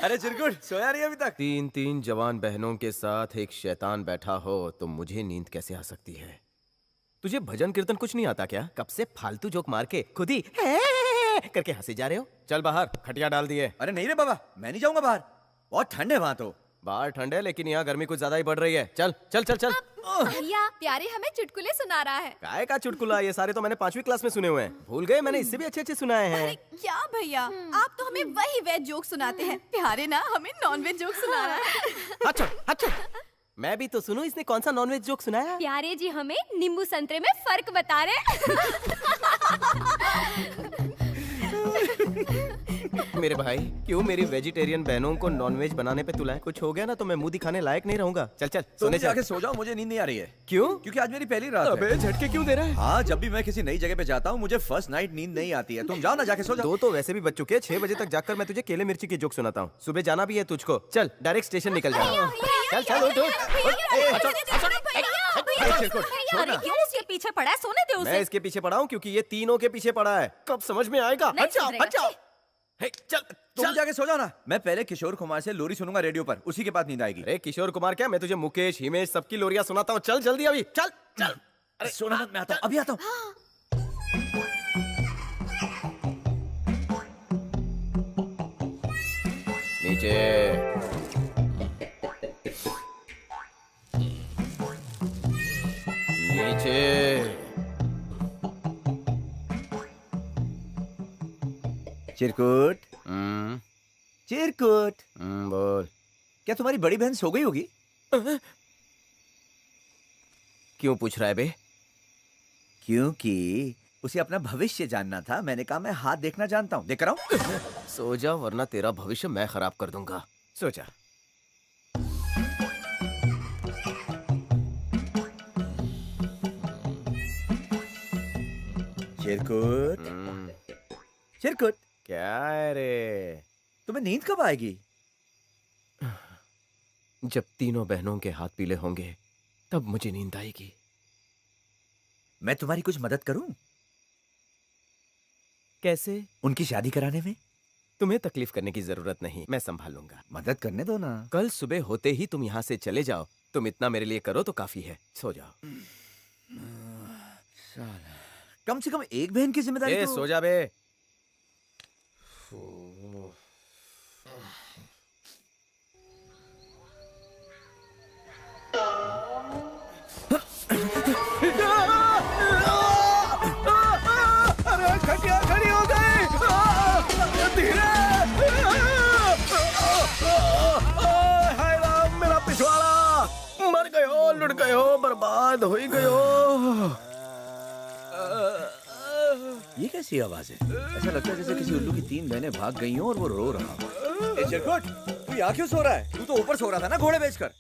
अरे चिरकुट सोया नहीं अभी तक? 3 जवान बहनों के साथ एक शैतान बैठा हो तो मुझे नींद कैसे आ सकती है? तुझे भजन कीर्तन कुछ नहीं आता क्या? कब से फालतू जोक मार के खुद ही करके हंसे जा रहे हो? चल बाहर, खटिया डाल दिए। अरे नहीं रे बाबा, मैं नहीं जाऊंगा बाहर, बहुत ठंड है वहां तो। बाहर ठंड है लेकिन यहाँ गर्मी कुछ ज्यादा ही बढ़ रही है। चल चल चल चल। भैया प्यारे हमें चुटकुले सुना रहा है। काय का चुटकुला? ये सारे तो मैंने 5वीं क्लास में सुने हुए हैं। भूल गए? मैंने इससे भी अच्छे अच्छे सुनाए हैं। क्या भैया, आप तो हमें वही वेज जोक सुनाते हैं, प्यारे ना हमें नॉन वेज जोक सुना रहा है। अच्छा अच्छा, मैं भी तो सुनूं इसने कौन सा नॉनवेज जोक सुनाया? प्यारे जी हमें नींबू संतरे में फर्क बता रहे। मेरे भाई, क्यों मेरी वेजिटेरियन बहनों को नॉनवेज बनाने पे तुला है? कुछ हो गया ना तो मैं मुंह दिखाने लायक नहीं रहूंगा। चल चल सोने सोने जाके चल। सो जाओ, मुझे नींद नहीं आ रही है। क्यों? क्योंकि आज मेरी पहली रात अबे है। झटके क्यों दे रहा है? हाँ, जब भी मैं किसी नई जगह पे जाता हूँ मुझे फर्स्ट नाइट नींद नहीं आती है। तुम जाओ ना, जाके सो जाओ। 2 तो वैसे भी बच चुके हैं। 6 बजे तक जाकर मैं तुझे केले मिर्ची की जोक सुनाता हूँ। सुबह जाना भी है तुझको। चल डायरेक्ट स्टेशन निकल जा। चल चल उठ उठ। अरे क्यों उसके पीछे पड़ा है? सोने दे उसे। मैं इसके पीछे पड़ा हूँ क्योंकि ये तीनों के पीछे पड़ा है। कब समझ में आएगा? नहीं हट जाओ सुधरेगा। हट जाओ। हे, चल तुम चल। जाके सो जाओ ना। मैं पहले किशोर कुमार से लोरी सुनूंगा रेडियो पर, उसी के बाद नींद आएगी। अरे किशोर कुमार क्या, मैं तुझे मुकेश हिमेश सबकी लोरियां सुनाता हूँ। चल जल्दी अभी चल चल। अरे सोना मत, मैं आता हूँ, अभी आता हूँ। नीचे। नीचे। चिरकुट, चिरकुट, बोल। क्या तुम्हारी बड़ी बहन सो गई होगी? क्यों पूछ रहा है बे? क्योंकि उसे अपना भविष्य जानना था। मैंने कहा मैं हाथ देखना जानता हूँ, देख रहा हूँ। सो जा वरना तेरा भविष्य मैं खराब कर दूंगा। सो जा। चिरकुट, चिरकुट, क्या है रे? तुम्हें नींद कब आएगी? जब तीनों बहनों के हाथ पीले होंगे तब मुझे नींद आएगी। मैं तुम्हारी कुछ मदद करूं? कैसे? उनकी शादी कराने में। तुम्हें तकलीफ करने की जरूरत नहीं, मैं संभालूंगा। मदद करने दो ना। कल सुबह होते ही तुम यहाँ से चले जाओ। तुम इतना मेरे लिए करो तो काफी है। सो जाओ। कम से कम एक बहन की जिम्मेदारी ए, तो... सो जा बे। अरे खटिया खड़ी हो गई। धीरे। हाय राम, मेरा पिछवाड़ा। मर गयो, लुट गयो, बर्बाद हो गयो। ये कैसी आवाज है? ऐसा लगता है जैसे किसी उल्लू की 3 बहनें भाग गई हों और वो रो रहा हो। ए चिरकुट, तू यहाँ क्यों सो रहा है? तू तो ऊपर सो रहा था ना घोड़े बेचकर।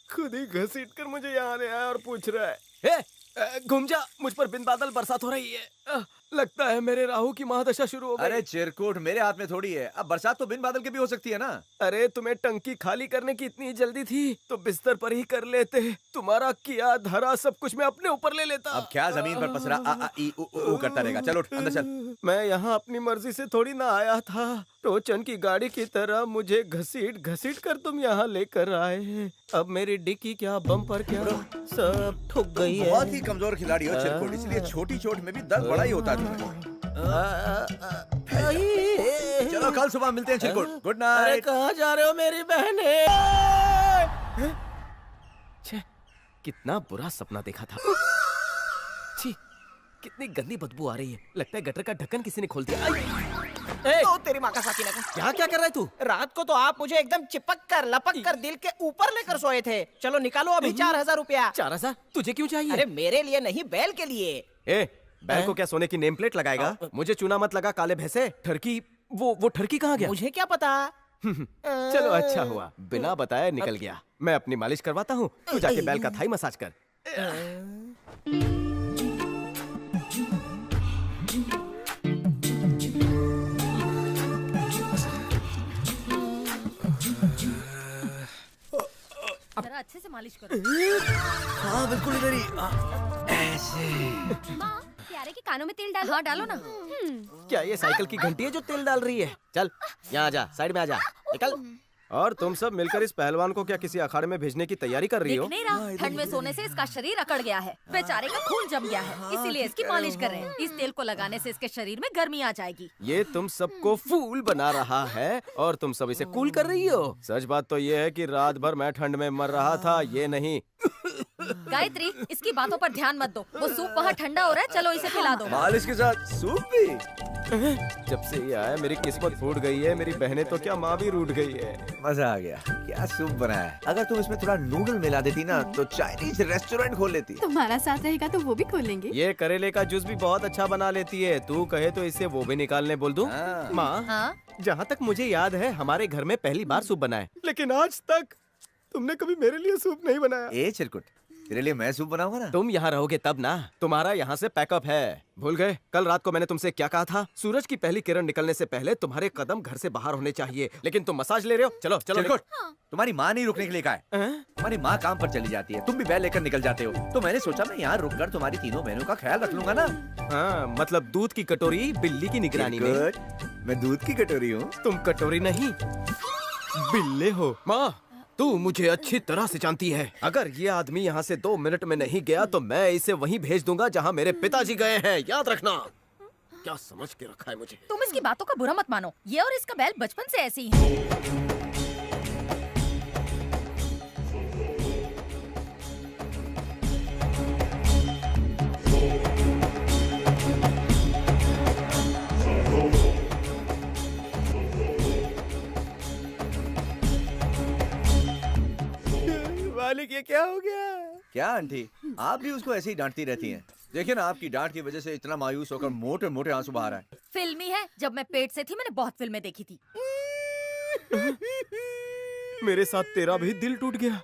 खुद ही घसीट कर मुझे यहाँ ले आया और पूछ रहा है। घूम जा, मुझ पर बिन बादल बरसात हो रही है। लगता है मेरे राहु की महादशा शुरू हो गई। अरे चिरकुट, मेरे हाथ में थोड़ी है। अब बरसात तो बिन बादल के भी हो सकती है ना। अरे तुम्हें टंकी खाली करने की इतनी जल्दी थी तो बिस्तर पर ही कर लेते। तुम्हारा किया धरा सब कुछ मैं अपने ऊपर ले लेता। अब क्या जमीन पर पसरा आ आ ई उ उ करता रहेगा? चल उठ, अंदर चल। मैं यहाँ अपनी मर्जी से थोड़ी ना आया था। टोचन की गाड़ी की तरह मुझे घसीट घसीट कर तुम यहाँ लेकर आए। अब मेरी डिक्की क्या, बम्पर क्या, सब ठुक गई है। बहुत ही कमजोर खिलाड़ी हो चिरकुट, इसलिए छोटी चोट में भी दर्द बड़ा ही होता है तुम्हें। चलो कल सुबह मिलते हैं चिरकुट। गुड अरे नाइट। कहाँ जा रहे हो मेरी बहने? छे, कितना बुरा सपना देखा था। छी, कितनी गंदी बदबू आ रही है। लगता है गटर का ढक्कन किसी ने खोल दिया। तो तेरी माँ का साथी लगा। यहाँ क्या कर रहा है तू? रात को तो आप मुझे एकदम चिपक कर लपक कर दिल के ऊपर लेकर सोए थे। चलो निकालो अभी 4000 रुपया। 4000 तुझे क्यों चाहिए? अरे मेरे लिए नहीं, बैल के लिए। ए, बैल को क्या सोने की नेम प्लेट लगाएगा? मुझे चूना मत लगा काले भैंसे। ठरकी, वो ठरकी कहाँ गया? मुझे क्या पता। चलो अच्छा हुआ, बिना बताए निकल गया। मैं अपनी मालिश करवाता हूँ, तू जाके बैल का थाई मसाज कर। जरा अच्छे से मालिश करो। हाँ बिल्कुल इधर ही। ऐसे। माँ, प्यारे के कानों में तेल डालो। हाँ डालो ना। क्या ये साइकिल की घंटी है जो तेल डाल रही है? चल यहाँ आ जा, साइड में आ जा, निकल। और तुम सब मिलकर इस पहलवान को क्या किसी अखाड़े में भेजने की तैयारी कर रही हो? दिख नहीं रहा, ठंड में सोने से इसका शरीर अकड़ गया है, बेचारे का खून जम गया है, इसीलिए इसकी मालिश कर रहे हैं। इस तेल को लगाने से इसके शरीर में गर्मी आ जाएगी। ये तुम सबको फूल बना रहा है और तुम सब इसे कूल कर रही हो। सच बात तो ये है कि रात भर मैं ठंड में मर रहा था, ये नहीं। गायत्री, इसकी बातों पर ध्यान मत दो, वो सूप वहाँ ठंडा हो रहा है, चलो इसे पिला दो। मालिश के साथ सूप भी? जब से ये आया मेरी किस्मत फूट गई है, मेरी बहनें तो क्या माँ भी रूठ गई है। मजा आ गया। क्या सूप बनाया है। अगर तुम इसमें थोड़ा नूडल मिला देती ना तो चाइनीज रेस्टोरेंट खोल लेती। तुम्हारा साथ रहेगा तो वो भी खोलेंगे। ये करेले का जूस भी बहुत अच्छा बना लेती है, तू कहे तो इससे वो भी निकालने बोल दूं? हाँ। माँ, हाँ? जहाँ तक मुझे याद है हमारे घर में पहली बार सूप बना है, लेकिन आज तक तुमने कभी मेरे लिए सूप नहीं बनाया। ए चिरकुट, तेरे लिए मैं सूप बनाऊंगा ना। तुम यहाँ रहोगे तब ना, तुम्हारा यहाँ से पैकअप है। भूल गए कल रात को मैंने तुमसे क्या कहा था? सूरज की पहली किरण निकलने से पहले तुम्हारे कदम घर से बाहर होने चाहिए, लेकिन तुम मसाज ले रहे हो। चलो चलो चिरकुट, तुम्हारी माँ नहीं रुकने के लिए कहा है। हैं? तुम्हारी माँ काम पर चली जाती है, तुम भी बैग लेकर निकल जाते हो, तो मैंने सोचा मैं यहाँ रुककर तुम्हारी तीनों बहनों का ख्याल रख लूंगा ना। हाँ, मतलब दूध की कटोरी बिल्ली की निगरानी में। चिरकुट, मैं दूध की कटोरी हूँ। तुम कटोरी नहीं, बिल्ले हो। माँ, तू मुझे अच्छी तरह से जानती है, अगर ये आदमी यहाँ से 2 मिनट में नहीं गया तो मैं इसे वहीं भेज दूंगा जहाँ मेरे पिताजी गए हैं, याद रखना। क्या समझ के रखा है मुझे? तुम इसकी बातों का बुरा मत मानो, ये और इसका बैल बचपन से ऐसे ही है। मालिक, ये क्या हो गया? क्या आंटी, आप भी उसको ऐसे ही डांटती रहती हैं? देखिए ना, आपकी डांट की वजह से इतना मायूस होकर मोटे मोटे आंसू बहा रहा है। फिल्मी है, जब मैं पेट से थी मैंने बहुत फिल्में देखी थी। मेरे साथ तेरा भी दिल टूट गया।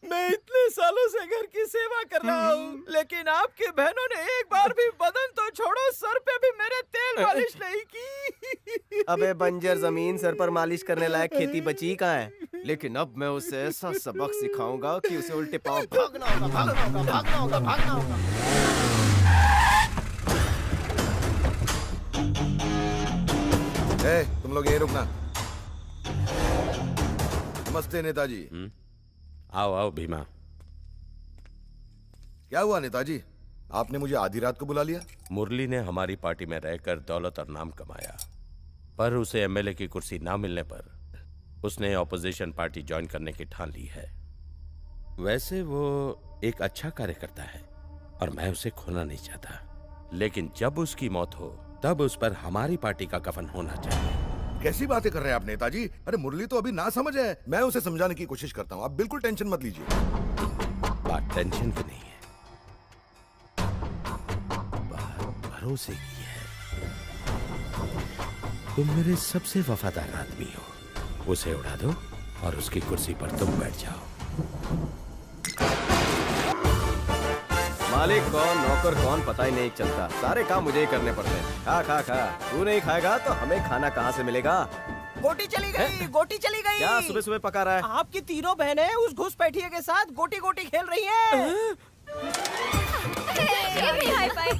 मैं इतने सालों से घर की सेवा कर रहा हूँ, लेकिन आपकी बहनों ने एक बार भी बदन तो छोड़ो, सर पे भी मेरे तेल मालिश नहीं की। अबे बंजर जमीन, सर पर मालिश करने लायक खेती बची कहाँ है? लेकिन अब मैं उसे ऐसा सबक सिखाऊंगा कि उसे उल्टे पांव भागना होगा, भागना होगा, भागना होगा, भागना होगा। तुम लोग यहीं रुकना। नमस्ते नेताजी। आओ आओ भीमा। क्या हुआ नेताजी, आपने मुझे आधी रात को बुला लिया? मुरली ने हमारी पार्टी में रहकर दौलत और नाम कमाया, पर उसे एमएलए की कुर्सी ना मिलने पर उसने ऑपोजिशन पार्टी ज्वाइन करने की ठान ली है। वैसे वो एक अच्छा कार्यकर्ता है और मैं उसे खोना नहीं चाहता, लेकिन जब उसकी मौत हो तब उस पर हमारी पार्टी का कफन होना चाहिए। कैसी बातें कर रहे हैं आप नेताजी? अरे मुरली तो अभी ना समझ है, मैं उसे समझाने की कोशिश करता हूँ, आप बिल्कुल टेंशन मत लीजिए। बात टेंशन की नहीं है, बात भरोसे की है। तुम मेरे सबसे वफादार आदमी हो, उसे उड़ा दो और उसकी कुर्सी पर तुम बैठ जाओ। मालिक कौन नौकर कौन पता ही नहीं चलता, सारे काम मुझे ही करने पड़ते हैं। खा खा खा, तू नहीं खाएगा तो हमें खाना कहाँ से मिलेगा? गोटी चली गई, गोटी चली गई। क्या सुबह सुबह पका रहा है? आपकी तीनों बहनें उस घुसपैठिए के साथ गोटी गोटी खेल रही हैं। ये भी हाई फाई।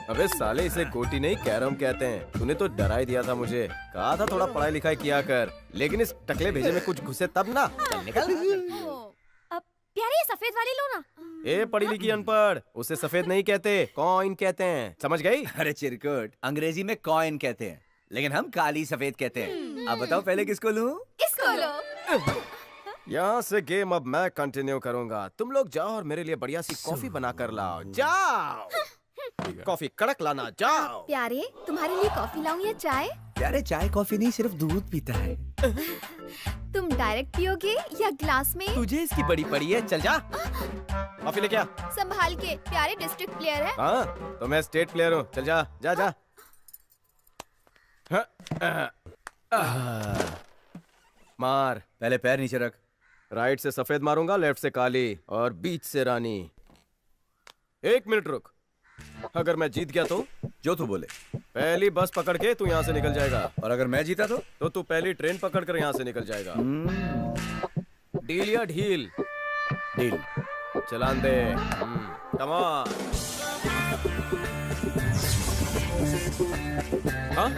अबे साले, इसे गोटी नहीं कैरम कहते हैं। तूने तो डरा ही दिया था मुझे, कहा था थोड़ा पढ़ाई लिखाई किया कर, लेकिन इस टकले भेजे में कुछ घुसे तब ना। चल निकल। अब प्यारे ये सफेद वाली लो ना। ए पढ़ी लिखी अनपढ़, उसे सफेद नहीं कहते, कॉइन कहते हैं, समझ गई? अरे चिरकुट, अंग्रेजी में कॉइन कहते हैं, लेकिन हम काली सफेद कहते हैं। अब बताओ पहले किसको लूं? इसको लो। यहाँ से गेम अब मैं कंटिन्यू करूंगा। तुम लोग जाओ और मेरे लिए बढ़िया सी कॉफी बना कर लाओ। जाओ, कॉफी कड़क लाना, जाओ। प्यारे, तुम्हारे लिए कॉफी लाऊं या चाय? प्यारे चाय कॉफी नहीं, सिर्फ दूध पीता है। तुम डायरेक्ट पियोगे या ग्लास में? तुझे इसकी बड़ी पड़ी है, चल जा। कॉफी लेके आ। संभाल के, प्यारे डिस्ट्रिक्ट प्लेयर है। हाँ, तो मैं स्टेट प्लेयर हूँ, चल जा जा जा। मार। पहले पैर नीचे रख। राइट से सफेद मारूंगा, लेफ्ट से काली और बीच से रानी। 1 मिनट रुक, अगर मैं जीत गया तो? जो तू बोले। पहली बस पकड़ के तू यहाँ से निकल जाएगा, और अगर मैं जीता तो तू पहली ट्रेन पकड़ कर यहाँ से निकल जाएगा। डील या ढील? Deal. Challan they. Come on. हाँ?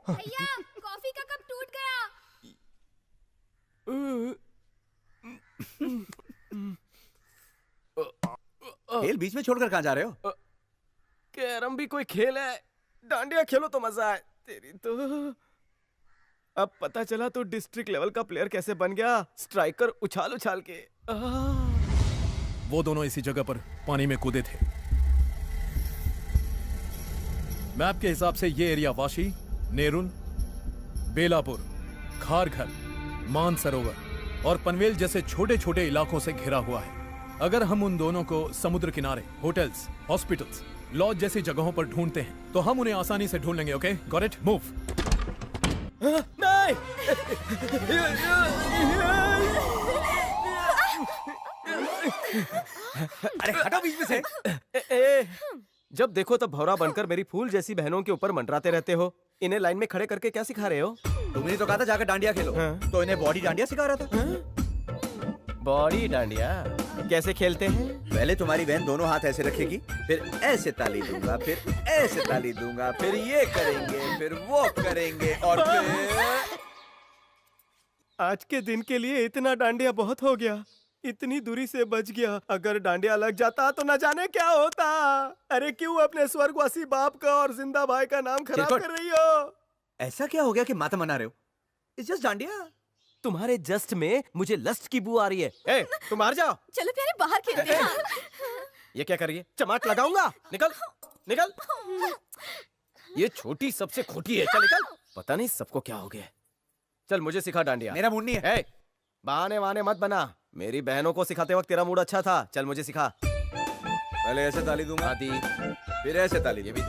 भैया कॉफी का कप टूट गया। खेल बीच में छोड़कर कहाँ जा रहे हो? कैरम भी कोई खेल है, डांडिया खेलो तो मजा है। तेरी तो अब पता चला तो डिस्ट्रिक्ट लेवल का प्लेयर कैसे बन गया, स्ट्राइकर उछाल उछाल के। वो दोनों इसी जगह पर पानी में कूदे थे। मैप के हिसाब से ये एरिया वाशी, नेरुल, बेलापुर, खारघर, मानसरोवर और पनवेल जैसे छोटे छोटे इलाकों से घिरा हुआ है। अगर हम उन दोनों को समुद्र किनारे, होटल्स, हॉस्पिटल्स, लॉज जैसी जगहों पर ढूंढते हैं तो हम उन्हें आसानी से ढूंढ लेंगे। Okay, got it? मूव। नहीं। अरे हटो बीच में से। जब देखो तब भौरा बनकर मेरी फूल जैसी बहनों के ऊपर मंडराते रहते हो। इन्हें लाइन में खड़े करके क्या सिखा रहे हो? तुमने तो कहा था जाकर डांडिया खेलो, तो इन्हें बॉडी डांडिया सिखा रहा था। बॉडी डांडिया कैसे खेलते हैं? पहले तुम्हारी बहन दोनों हाथ ऐसे रखेगी, फिर ऐसे ताली दूंगा, फिर ऐसे ताली दूंगा, फिर ये करेंगे, फिर वो करेंगे और फिर आज के दिन के लिए इतना डांडिया बहुत हो गया। इतनी दूरी से बच गया। अगर डांडिया लग जाता तो न जाने क्या होता। अरे क्यों अपने स्वर्गवासी बाप का और जिंदा भाई का नाम खराब चिरकुट। कर रही हो? ऐसा क्या हो गया कि माता मना रहे हो? It's just dandiya. तुम्हारे जस्ट में मुझे लस्ट की बू आ रही है। ए, तुम बाहर जाओ। चलो प्यारे बाहर खेलते हैं। ये क्या कर रही है? चमाट लगाऊंगा। निकल निकल। ये छोटी सबसे खोटी है। चल निकल। पता नहीं सबको क्या हो गया। चल मुझे सिखा डांडिया। मेरा मूड नहीं है। ए, बहाने वहाने मत बना। मेरी बहनों को सिखाते वक्त तेरा मूड अच्छा था। चल मुझे सिखा। पहले ऐसे ताली दूंगा, आदि फिर ऐसे ताली दूंगा।